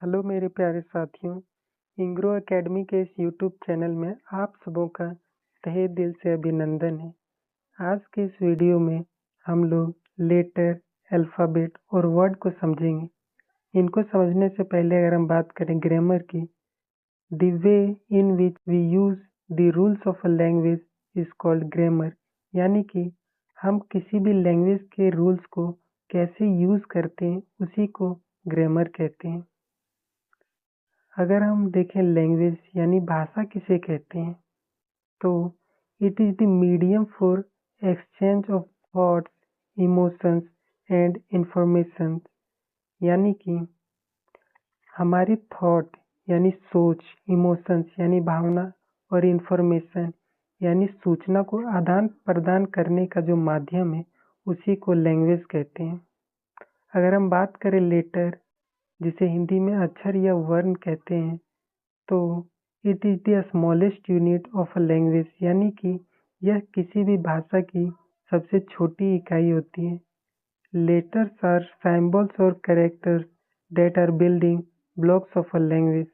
Hello मेरे प्यारे साथियों, इंग्रो एकेडमी के इस यूट्यूब चैनल में आप सबों का तहे दिल से अभिनंदन है। आज के इस वीडियो में हम लोग लेटर, अल्फ़ाबेट और वर्ड को समझेंगे। इनको समझने से पहले अगर हम बात करें ग्रामर की, the way in which we use the rules of a language is called grammar, यानी कि हम किसी भी लैंग्वेज के रूल्स को कैसे यूज़ करते हैं उसी को ग्रामर कहते हैं। अगर हम देखें लैंग्वेज यानी भाषा किसे कहते हैं, तो it is the medium for exchange of thoughts, emotions and information, यानी कि हमारी थॉट यानी सोच, इमोशंस यानी भावना और इंफॉर्मेशन यानी सूचना को आदान प्रदान करने का जो माध्यम है उसी को लैंग्वेज कहते हैं। अगर हम बात करें लेटर, जिसे हिंदी में अक्षर या वर्ण कहते हैं, तो it is the smallest unit of a language, यानी कि यह किसी भी भाषा की सबसे छोटी इकाई होती है। लेटर्स आर सिंबल्स और characters that are building blocks of a language.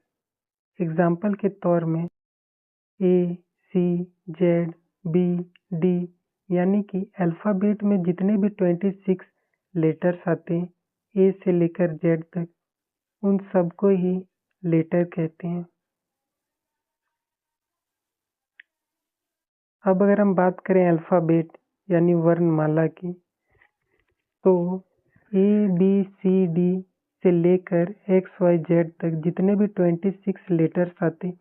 Example के तौर में A, C, Z, B, D, यानी कि अल्फ़ाबेट में जितने भी 26 लेटर्स आते हैं, ए से लेकर जेड तक, उन सबको ही लेटर कहते हैं। अब अगर हम बात करें अल्फ़ाबेट यानी वर्णमाला की, तो ए बी सी डी से लेकर एक्स वाई जेड तक जितने भी 26 लेटर्स आते,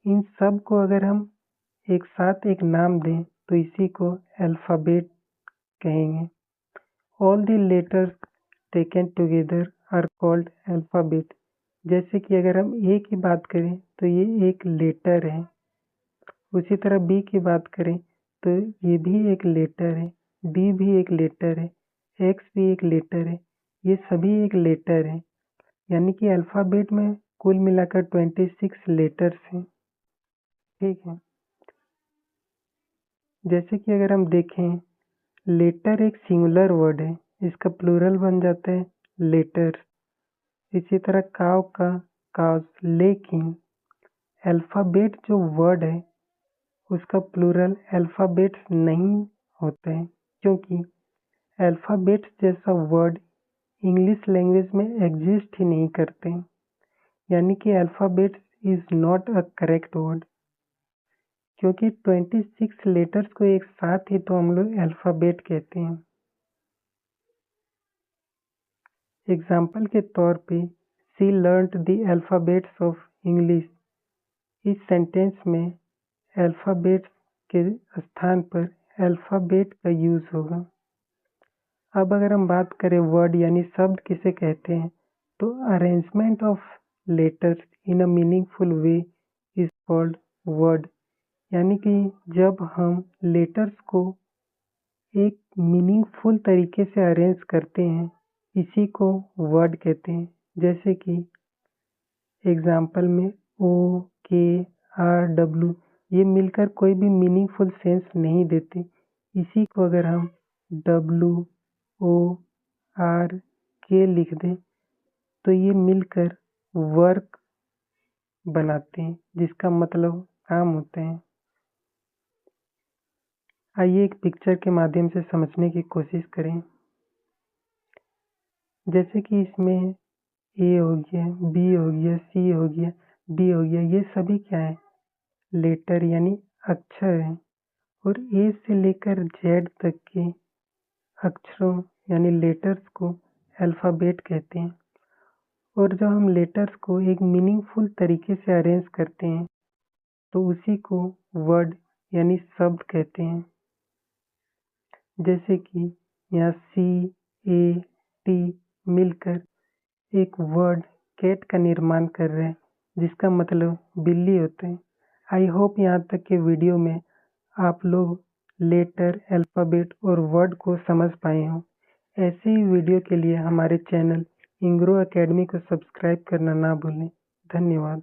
इन सब को अगर हम एक साथ एक नाम दें तो इसी को अल्फ़ाबेट कहेंगे। All the letters taken together are called alphabet. जैसे कि अगर हम ए की बात करें तो ये एक लेटर है, उसी तरह बी की बात करें तो ये भी एक लेटर है, डी भी एक लेटर है, एक्स भी एक लेटर है, ये सभी एक लेटर है। यानी कि अल्फ़ाबेट में कुल मिलाकर 26 लेटर्स हैं। ठीक है, जैसे कि अगर हम देखें, लेटर एक सिंगुलर वर्ड है, इसका प्लूरल बन जाता है लेटर्स। इसी तरह काव का काव्स, लेकिन अल्फ़ाबेट जो वर्ड है उसका प्लूरल अल्फ़ाबेट्स नहीं होते हैं, क्योंकि अल्फ़ाबेट्स जैसा वर्ड इंग्लिश लैंग्वेज में एग्जिस्ट ही नहीं करते, यानी कि alphabets is not a correct word, क्योंकि 26 लेटर्स को एक साथ ही तो हम लोग अल्फ़ाबेट कहते हैं। एग्जाम्पल के तौर पे she learned the alphabets of English. इस सेंटेंस में अल्फ़ाबेट्स के स्थान पर अल्फ़ाबेट का यूज़ होगा। अब अगर हम बात करें वर्ड यानी शब्द किसे कहते हैं, तो arrangement of letters in a meaningful way is called word, यानी कि जब हम लेटर्स को एक मीनिंगफुल तरीके से अरेंज करते हैं, इसी को वर्ड कहते हैं। जैसे कि एग्जाम्पल में ओ, के, आर, डब्ल्यू ये मिलकर कोई भी मीनिंगफुल सेंस नहीं देते, इसी को अगर हम डब्ल्यू, ओ, आर, के लिख दें तो ये मिलकर वर्क बनाते हैं, जिसका मतलब काम होते हैं। आइए एक पिक्चर के माध्यम से समझने की कोशिश करें। जैसे कि इसमें ए हो गया, बी हो गया, सी हो गया, डी हो गया, ये सभी क्या है? लेटर यानी अक्षर हैं, और ए से लेकर जेड तक के अक्षरों यानी लेटर्स को अल्फ़ाबेट कहते हैं। और जब हम लेटर्स को एक मीनिंगफुल तरीके से अरेंज करते हैं तो उसी को वर्ड यानी शब्द कहते हैं। जैसे कि यहाँ सी, ए, टी मिलकर एक वर्ड कैट का निर्माण कर रहे हैं, जिसका मतलब बिल्ली होते हैं। आई होप यहाँ तक के वीडियो में आप लोग लेटर, अल्फ़ाबेट और वर्ड को समझ पाए हों। ऐसे ही वीडियो के लिए हमारे चैनल इंग्रो एकेडमी को सब्सक्राइब करना ना भूलें। धन्यवाद।